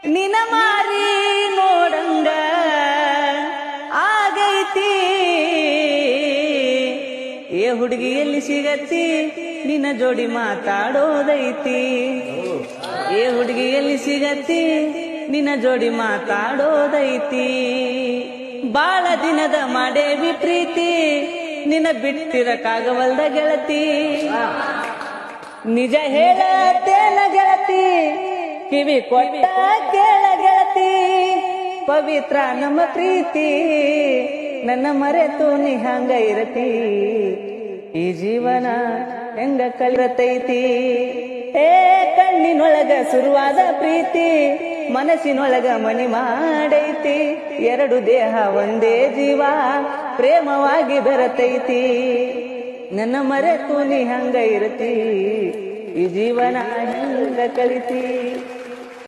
ನಿನ ಮಾರಿ ನೋಡಂಗ ಆಗೈತಿ. ಏ ಹುಡುಗಿ ಎಲ್ಲಿ ಸಿಗತ್ತಿ, ನಿನ್ನ ಜೋಡಿ ಮಾತಾಡೋದೈತಿ. ಏ ಹುಡುಗಿ ಎಲ್ಲಿ ಸಿಗತ್ತಿ, ನಿನ್ನ ಜೋಡಿ ಮಾತಾಡೋದೈತಿ. ಬಾಳ ದಿನದ ಮಾಡೇವಿ ಪ್ರೀತಿ, ನಿನ್ನ ಬಿಟ್ಟಿರಕ್ಕಾಗವಲ್ದ ಗೆಳತಿ. ನಿಜ ಹೇಳತ್ತೇನ ಗೆಳತಿ, ಕಿವಿ ಕೊಟ್ಟ ಕೇಳ ಗೆಳತಿ. ಪವಿತ್ರ ನಮ್ಮ ಪ್ರೀತಿ, ನನ್ನ ಮರೆತು ನೀ ಹಂಗ ಇರತಿ. ಈ ಜೀವನ ಹೆಂಗ ಕಲಿರತೈತಿ. ಏ ಕಣ್ಣಿನೊಳಗ ಶುರುವಾದ ಪ್ರೀತಿ, ಮನಸ್ಸಿನೊಳಗ ಮನಿ ಮಾಡೈತಿ. ಎರಡು ದೇಹ ಒಂದೇ ಜೀವ, ಪ್ರೇಮವಾಗಿ ಬೆರತೈತಿ. ನನ್ನ ಮರೆತು ನೀ ಹಂಗ ಇರತಿ. ಈ ಜೀವನ ಹೆಂಗ ಕಲಿತಿ.